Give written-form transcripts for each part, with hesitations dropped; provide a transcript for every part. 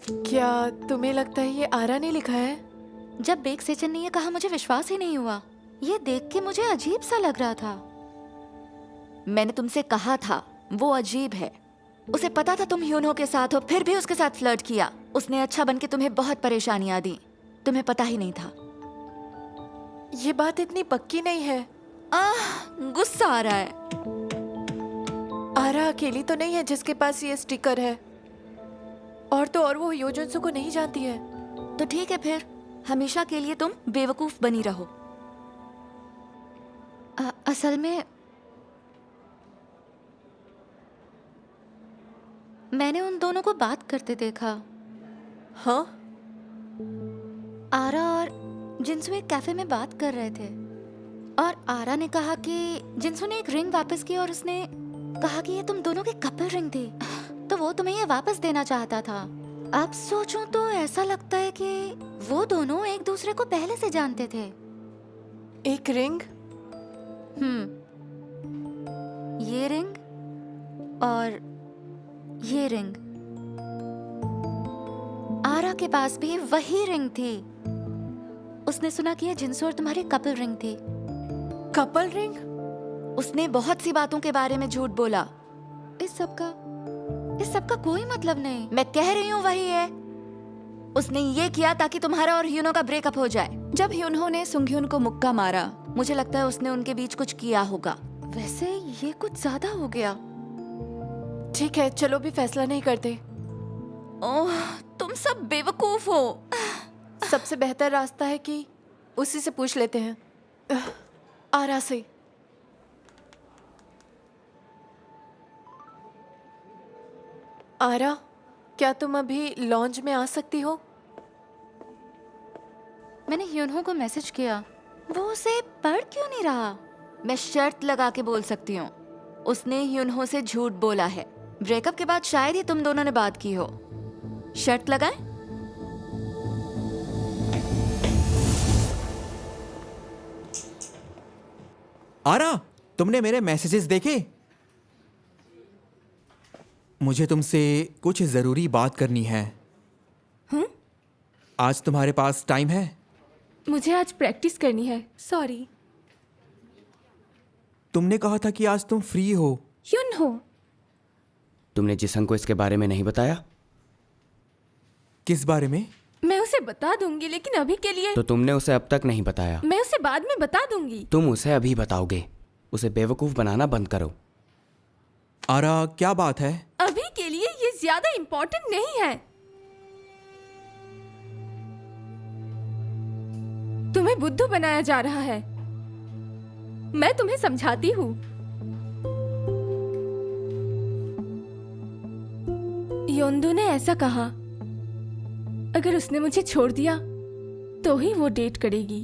क्या तुम्हें लगता है ये आरा ने लिखा है? जब बेक सेचन ने ये कहा मुझे विश्वास ही नहीं हुआ। ये देख के मुझे अजीब सा लग रहा था। मैंने तुमसे कहा था वो अजीब है। उसे पता था तुम ह्यूनहो के साथ हो, फिर भी उसके साथ फ्लर्ट किया। उसने अच्छा बनके तुम्हें बहुत परेशानियां दी। तुम्हें पता ही नहीं था। ये बात इतनी पक्की नहीं है। गुस्सा आ रहा है। आरा अकेली तो नहीं है जिसके पास ये स्टिकर है। और तो और वो योजुन्सु को नहीं जानती है। तो ठीक है, फिर हमेशा के लिए तुम बेवकूफ बनी रहो। असल में मैंने उन दोनों को बात करते देखा। हाँ? आरा और जिनसू एक कैफे में बात कर रहे थे और आरा ने कहा कि जिनसू ने एक रिंग वापस की और उसने कहा कि ये तुम दोनों की कपल रिंग थी, तो वो तुम्हें ये वापस देना चाहता था। अब सोचूं तो ऐसा लगता है कि वो दोनों एक दूसरे को पहले से जानते थे। एक रिंग? ये रिंग और ये रिंग। आरा के पास भी वही रिंग थी। उसने सुना कि ये जिनसू और तुम्हारी कपल रिंग थी। Couple ring? उसने बहुत सी बातों के बारे में झूठ बोला। इस सब का कोई मतलब नहीं। मैं कह रही हूँ वही है। उसने ये किया ताकि तुम्हारा और ह्यूनो का ब्रेकअप हो जाए। जब ह्यूनहो ने सुंगह्युन को मुक्का मारा, मुझे लगता है उसने उनके बीच कुछ किया होगा। वैसे ये कुछ ज्यादा हो गया। ठीक है, चलो भी फैसला नहीं करते। ओह, तुम सब बेवकूफ हो। सबसे बेहतर रास्ता है कि उसी से पूछ लेते हैं। आरा से। आरा, क्या तुम अभी लॉन्ज में आ सकती हो? मैंने ह्यूनहो को मैसेज किया। वो उसे पढ़ क्यों नहीं रहा? मैं शर्त लगा के बोल सकती हूँ, उसने ह्यूनहो से झूठ बोला है। ब्रेकअप के बाद शायद ही तुम दोनों ने बात की हो। शर्त लगाएं? आरा, तुमने मेरे मैसेजेस देखे? मुझे तुमसे कुछ जरूरी बात करनी है। आज तुम्हारे पास टाइम है? मुझे आज प्रैक्टिस करनी है, सॉरी। तुमने कहा था कि आज तुम फ्री हो। ह्यूनहो, तुमने जिसंग को इसके बारे में नहीं बताया? किस बारे में? मैं उसे बता दूंगी, लेकिन अभी के लिए तो तुमने उसे अब तक नहीं बताया। मैं उसे बाद में बता दूंगी। तुम उसे अभी बताओगे। उसे बेवकूफ बनाना बंद करो। आरा, क्या बात है? अभी के लिए ये ज्यादा इम्पोर्टेंट नहीं है। तुम्हें बुद्धू बनाया जा रहा है। मैं तुम्हें समझाती हूँ। योंदू ने ऐसा कहा, अगर उसने मुझे छोड़ दिया तो ही वो डेट करेगी।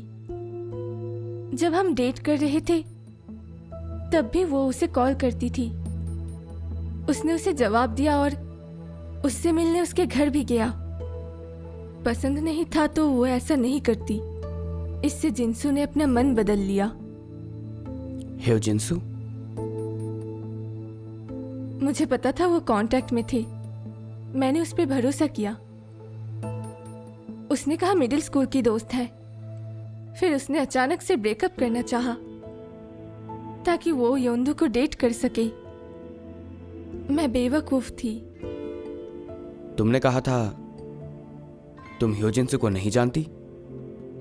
जब हम डेट कर रहे थे तब भी वो उसे कॉल करती थी। उसने उसे जवाब दिया और उससे मिलने उसके घर भी गया। पसंद नहीं था तो वो ऐसा नहीं करती। इससे जिनसू ने अपना मन बदल लिया। हे जिनसू, मुझे पता था वो कांटेक्ट में थे। मैंने उस पर भरोसा किया। उसने कहा मिडिल स्कूल की दोस्त है। फिर उसने अचानक से ब्रेकअप करना चाहा ताकि वो योंदू को डेट कर सके। मैं बेवकूफ थी। तुमने कहा था तुम ह्योजिन्सु को नहीं जानती।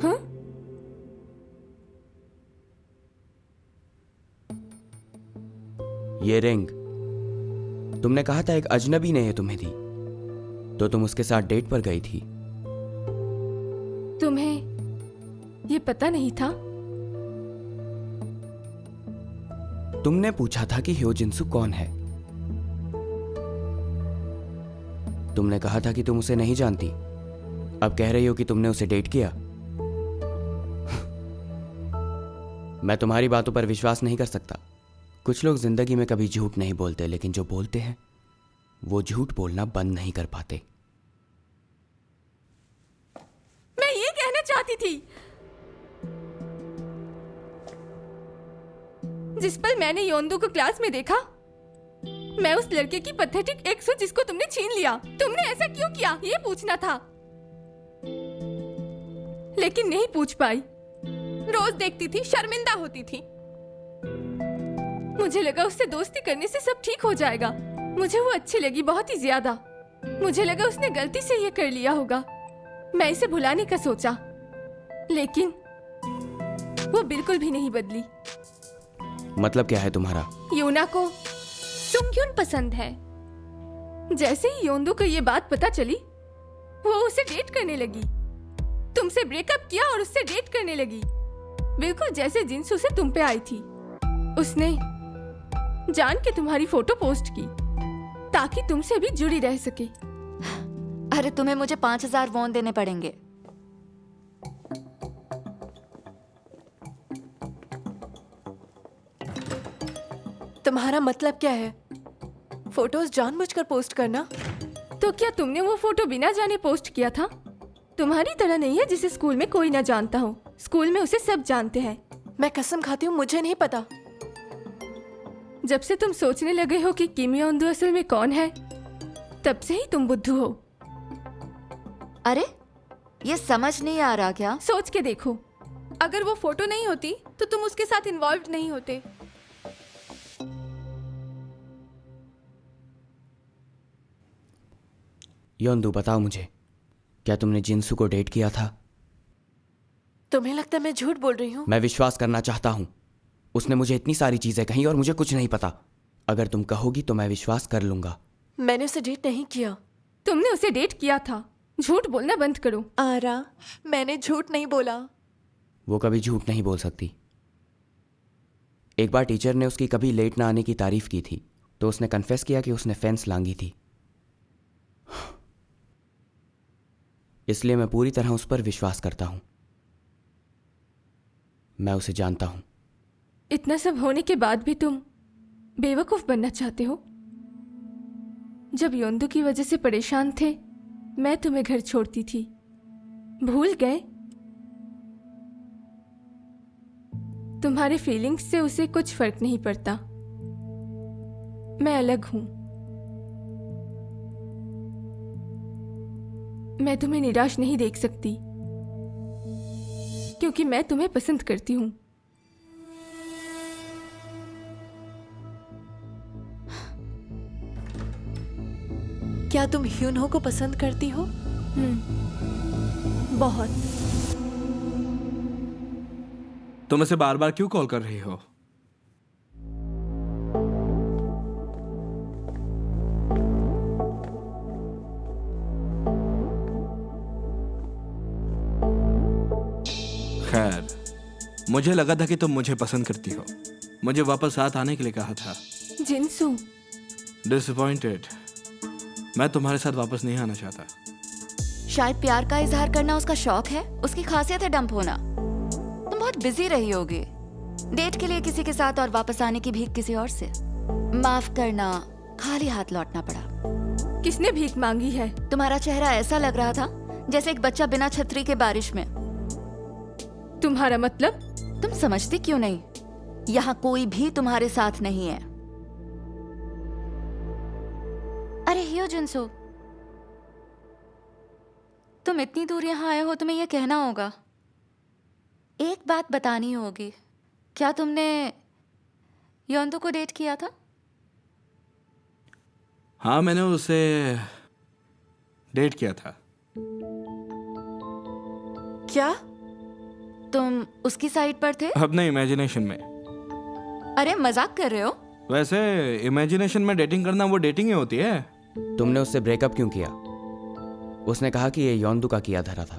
हाँ? ये रिंग तुमने कहा था एक अजनबी ने तुम्हें दी, तो तुम उसके साथ डेट पर गई थी। तुम्हें ये पता नहीं था? तुमने पूछा था कि ह्योजिन्सु कौन है। तुमने कहा था कि तुम उसे नहीं जानती। अब कह रही हो कि तुमने उसे डेट किया। मैं तुम्हारी बातों पर विश्वास नहीं कर सकता। कुछ लोग जिंदगी में कभी झूठ नहीं बोलते, लेकिन जो बोलते हैं वो झूठ बोलना बंद नहीं कर पाते। मैं ये कहना चाहती थी, जिस पल मैंने योंदू को क्लास में देखा मैं उस लड़के की पैथेटिक एक्स हूँ जिसको तुमने छीन लिया। तुमने ऐसा क्यों किया, ये पूछना था, लेकिन नहीं पूछ पाई। रोज देखती थी, शर्मिंदा होती थी। मुझे लगा उससे दोस्ती करने से सब ठीक हो जाएगा। मुझे वो अच्छी लगी बहुत ही ज्यादा। मुझे लगा उसने गलती से ये कर लिया होगा। मैं इसे भुलाने का सोचा, लेकिन वो बिल्कुल भी नहीं बदली। मतलब क्या है तुम्हारा? योना को सुंग्युन पसंद है। जैसे ही योंदो को ये बात पता चली, वो उसे डेट करने लगी। तुमसे ब्रेकअप किया और उससे डेट करने लगी, बिल्कुल जैसे जिन्सू से तुम पे आई थी। उसने जान के तुम्हारी फोटो पोस्ट की ताकि तुमसे भी जुड़ी रह सके। अरे तुम्हें मुझे 5,000 वॉन देने पड़ेंगे। तुम्हारा मतलब क्या है? फोटोज जानबूझकर पोस्ट करना? तो क्या तुमने वो फोटो बिना जाने पोस्ट किया था? तुम्हारी तरह नहीं है जिसे स्कूल में कोई ना जानता हो। स्कूल में उसे सब जानते हैं। मैं कसम खाती हूँ, मुझे नहीं पता। जब से तुम सोचने लगे हो कि किम योंदो असल में कौन है, तब से ही तुम बुद्धू हो। अरे ये समझ नहीं आ रहा क्या? सोच के देखो, अगर वो फोटो नहीं होती तो तुम उसके साथ इन्वॉल्व नहीं होते। योंदू बताओ मुझे, क्या तुमने जिन्सू को डेट किया था? तुम्हें लगता है मैं झूठ बोल रही हूँ? मैं विश्वास करना चाहता हूँ। उसने मुझे इतनी सारी चीजें कही और मुझे कुछ नहीं पता। अगर तुम कहोगी तो मैं विश्वास कर लूंगा। मैंने उसे डेट नहीं किया। तुमने उसे डेट किया था। झूठ बोलना बंद करो। आरा, मैंने झूठ नहीं बोला। वो कभी झूठ नहीं बोल सकती। एक बार टीचर ने उसकी कभी लेट ना आने की तारीफ की थी, तो उसने कन्फेस किया कि उसने फेंस लांगी थी। इसलिए मैं पूरी तरह उस पर विश्वास करता हूं। मैं उसे जानता हूं। इतना सब होने के बाद भी तुम बेवकूफ बनना चाहते हो? जब योंदो की वजह से परेशान थे, मैं तुम्हें घर छोड़ती थी। भूल गए? तुम्हारे फीलिंग्स से उसे कुछ फर्क नहीं पड़ता। मैं अलग हूं। मैं तुम्हें निराश नहीं देख सकती, क्योंकि मैं तुम्हें पसंद करती हूं। क्या तुम ह्यूनहो को पसंद करती हो? बहुत। तुम इसे बार बार क्यों कॉल कर रही हो? खैर, मुझे लगा था कि तुम मुझे पसंद करती हो। मुझे वापस साथ आने के लिए कहा था। जिन्सू, डिसअपॉइंटेड। मैं तुम्हारे साथ वापस नहीं आना चाहता। शायद प्यार का इजहार करना उसका शौक है। उसकी खासियत है डंप होना। तुम बहुत बिजी रही होगी डेट के लिए किसी के साथ, और वापस आने की भीख किसी और से। माफ करना, खाली हाथ लौटना पड़ा। किसने भीख मांगी है? तुम्हारा चेहरा ऐसा लग रहा था जैसे एक बच्चा बिना छतरी के बारिश में। तुम्हारा मतलब? तुम समझती क्यों नहीं? यहाँ कोई भी तुम्हारे साथ नहीं है। अरे हियो जिन्सू, तुम इतनी दूर यहाँ आए हो, तुम्हें यह कहना होगा। एक बात बतानी होगी। क्या तुमने योंदो को डेट किया था? हाँ, मैंने उसे डेट किया था। क्या? तुम उसकी साइड पर थे? अपने इमेजिनेशन में। अरे मजाक कर रहे हो? वैसे इमेजिनेशन में डेटिंग करना वो डेटिंग ही होती है। तुमने उससे ब्रेकअप क्यों किया? उसने कहा कि ये योंदू का किया धरा था,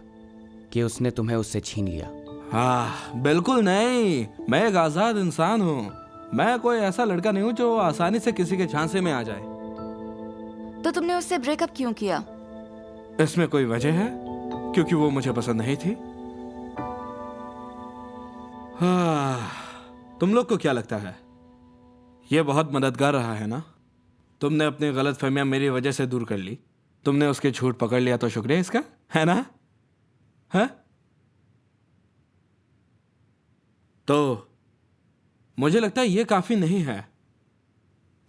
कि उसने तुम्हें उससे छीन लिया। हाँ, बिल्कुल नहीं। मैं एक आजाद इंसान हूँ। मैं कोई ऐसा लड़का नहीं हूँ जो आसानी से किसी के झांसे में आ जाए। तो तुमने उससे ब्रेकअप क्यों किया? इसमें कोई वजह है? क्योंकि वो मुझे पसंद नहीं थी। हाँ, तुम लोग को क्या लगता है ये बहुत मददगार रहा है ना? तुमने अपनी गलतफहमियां मेरी वजह से दूर कर ली। तुमने उसके झूठ पकड़ लिया, तो शुक्रिया इसका, है ना? है? तो मुझे लगता है ये काफी नहीं है।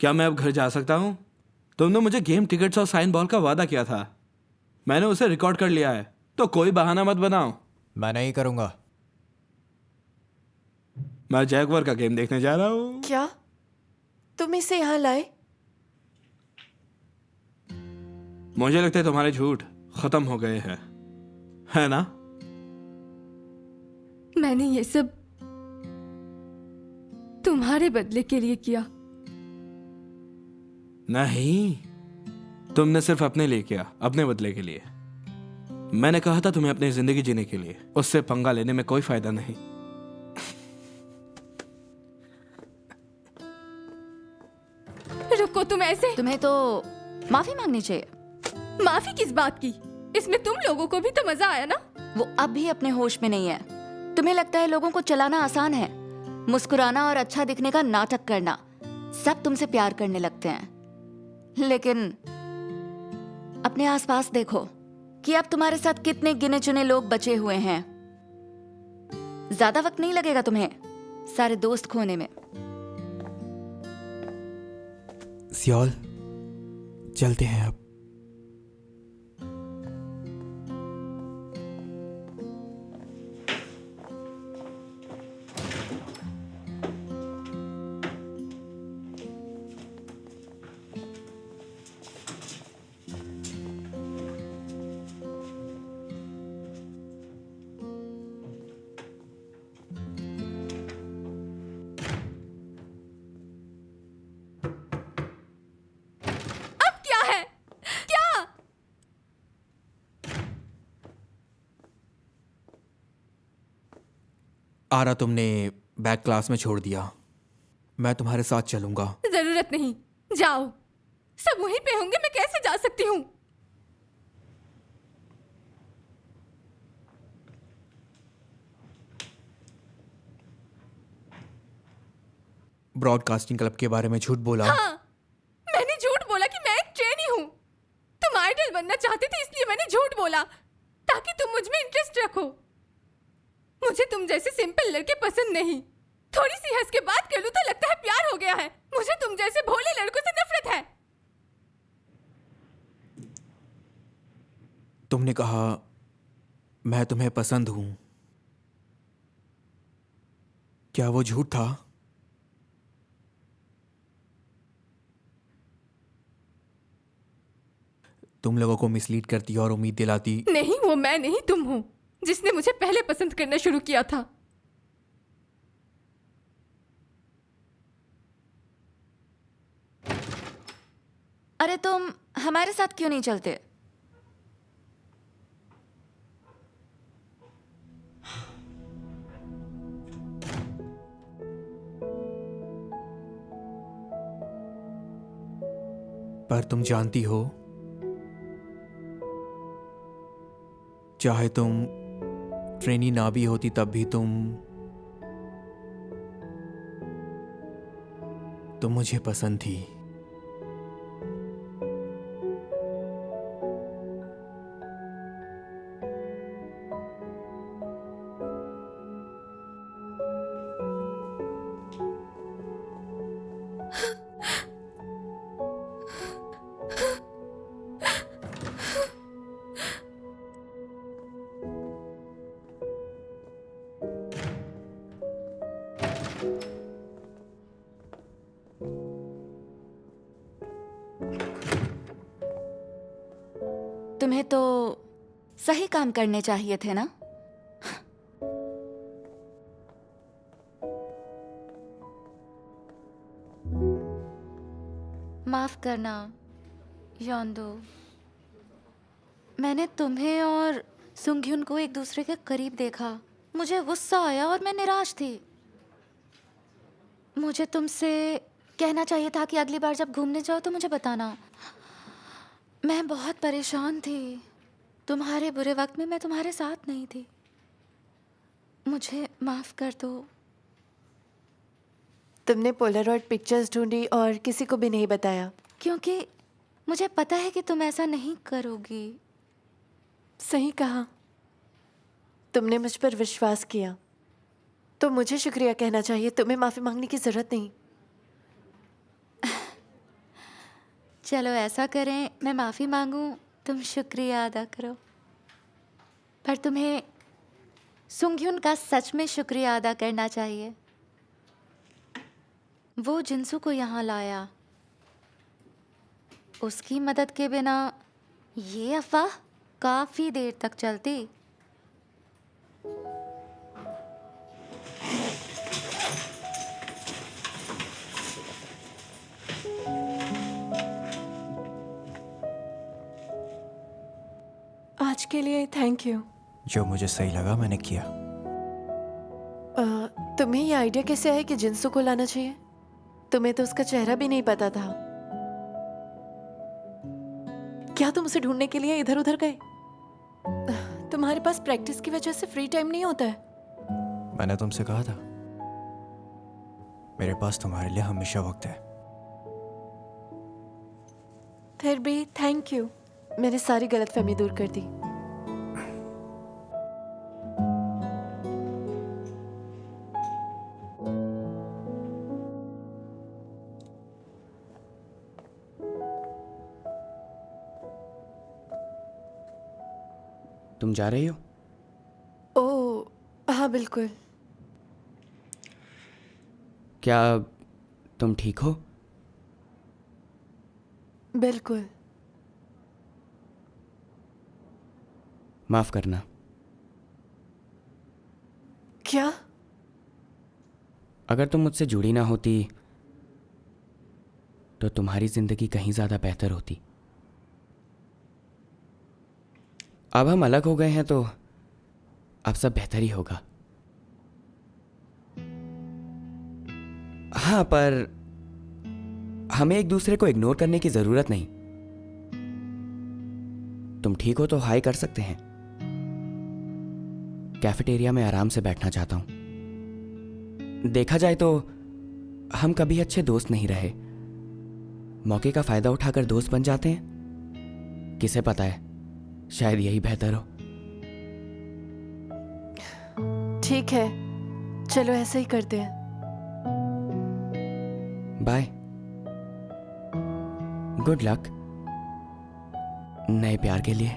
क्या मैं अब घर जा सकता हूँ? तुमने मुझे गेम टिकट्स और साइन बॉल का वादा किया था, मैंने उसे रिकॉर्ड कर लिया है, तो कोई बहाना मत बनाओ। मैं नहीं करूँगा। मैं जैगवर का गेम देखने जा रहा हूँ। क्या तुम इसे यहाँ लाए? मुझे लगता है तुम्हारे झूठ खत्म हो गए हैं, है ना? मैंने ये सब तुम्हारे बदले के लिए किया। नहीं, तुमने सिर्फ अपने लिए किया, अपने बदले के लिए। मैंने कहा था तुम्हें अपनी जिंदगी जीने के लिए, उससे पंगा लेने में कोई फायदा नहीं। रुको, तुम ऐसे। तुम्हें तो माफी मांगनी चाहिए। माफी किस बात की? इसमें तुम लोगों को भी तो मजा आया ना। वो अब भी अपने होश में नहीं है। तुम्हें लगता है लोगों को चलाना आसान है, मुस्कुराना और अच्छा दिखने का नाटक करना। सब तुमसे प्यार करने लगते हैं, लेकिन अपने आसपास देखो कि अब तुम्हारे साथ कितने गिने चुने लोग बचे हुए हैं। ज्यादा वक्त नहीं लगेगा तुम्हें सारे दोस्त खोने में। सियोल, चलते हैं अब। अब क्या है? क्या? आरा, तुमने बैग क्लास में छोड़ दिया। मैं तुम्हारे साथ चलूंगा। जरूरत नहीं, जाओ। सब वहीं पे होंगे, मैं कैसे जा सकती हूँ? ब्रॉडकास्टिंग क्लब के बारे में झूठ बोला। हाँ, मैंने झूठ बोला कि मैं एक ट्रेनी हूँ। तुम आइडल बनना चाहते थे, इसलिए मैंने झूठ बोला ताकि तुम मुझ में इंटरेस्ट रखो। मुझे तुम जैसे सिंपल लड़के पसंद नहीं। थोड़ी सी हंस के बात कर लूं तो लगता है प्यार हो गया है। मुझे तुम जैसे भोले लड़कों से नफरत है। तुमने कहा मैं तुम्हें पसंद हूं। क्या वो झूठ था? तुम लोगों को मिसलीड करती और उम्मीद दिलाती। नहीं, वो मैं नहीं, तुम हो जिसने मुझे पहले पसंद करना शुरू किया था। अरे तुम हमारे साथ क्यों नहीं चलते? पर तुम जानती हो, चाहे तुम ट्रेनी ना भी होती तब भी तुम मुझे पसंद थी। तुम्हें तो सही काम करने चाहिए थे ना। माफ करना योंदो, मैंने तुम्हें और सुंग्युन को एक दूसरे के करीब देखा। मुझे गुस्सा आया और मैं निराश थी। मुझे तुमसे कहना चाहिए था कि अगली बार जब घूमने जाओ तो मुझे बताना। मैं बहुत परेशान थी। तुम्हारे बुरे वक्त में मैं तुम्हारे साथ नहीं थी। मुझे माफ कर दो। तुमने पोलारॉइड पिक्चर्स ढूंढी और किसी को भी नहीं बताया? क्योंकि मुझे पता है कि तुम ऐसा नहीं करोगी। सही कहा, तुमने मुझ पर विश्वास किया, तो मुझे शुक्रिया कहना चाहिए। तुम्हें माफी मांगने की जरूरत नहीं। चलो ऐसा करें, मैं माफ़ी मांगूं, तुम शुक्रिया अदा करो। पर तुम्हें सुंगhyun का सच में शुक्रिया अदा करना चाहिए। वो जिनसू को यहाँ लाया, उसकी मदद के बिना ये अफवाह काफ़ी देर तक चलती। आज के लिए थैंक यू। जो मुझे सही लगा मैंने किया। तुम्हें ये आइडिया कैसे आया कि जिनसू को लाना चाहिए? तुम्हें तो उसका चेहरा भी नहीं पता था। क्या तुम उसे ढूंढने के लिए इधर उधर गए? तुम्हारे पास प्रैक्टिस की वजह से फ्री टाइम नहीं होता है। मैंने तुमसे कहा था मेरे पास तुम्हारे लिए हमेशा वक्त है। फिर भी थैंक यू, मैंने सारी गलतफहमी दूर कर दी। तुम जा रही हो? ओह हाँ बिल्कुल। क्या तुम ठीक हो? बिल्कुल। माफ करना। क्या? अगर तुम मुझसे जुड़ी ना होती तो तुम्हारी जिंदगी कहीं ज्यादा बेहतर होती। अब हम अलग हो गए हैं तो अब सब बेहतर ही होगा। हाँ, पर हमें एक दूसरे को इग्नोर करने की जरूरत नहीं। तुम ठीक हो तो हाय कर सकते हैं। कैफेटेरिया में आराम से बैठना चाहता हूं। देखा जाए तो हम कभी अच्छे दोस्त नहीं रहे। मौके का फायदा उठाकर दोस्त बन जाते हैं। किसे पता है, शायद यही बेहतर हो। ठीक है, चलो ऐसा ही करते हैं। बाय। गुड लक नए प्यार के लिए।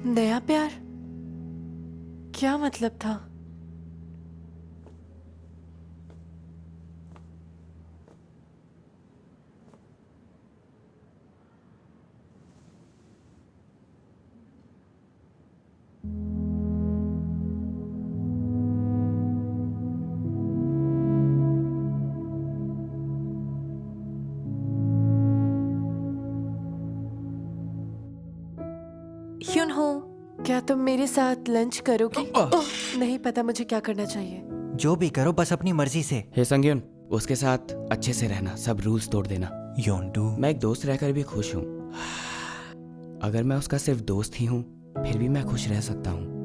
नया प्यार? क्या मतलब था? ह्यून हो, क्या तुम मेरे साथ लंच करोगे? ओह, नहीं पता मुझे क्या करना चाहिए। जो भी करो बस अपनी मर्जी से। हे संgyun, उसके साथ अच्छे से रहना, सब रूल्स तोड़ देना। योंडू, मैं एक दोस्त रहकर भी खुश हूं। अगर मैं उसका सिर्फ दोस्त ही हूं फिर भी मैं खुश रह सकता हूं।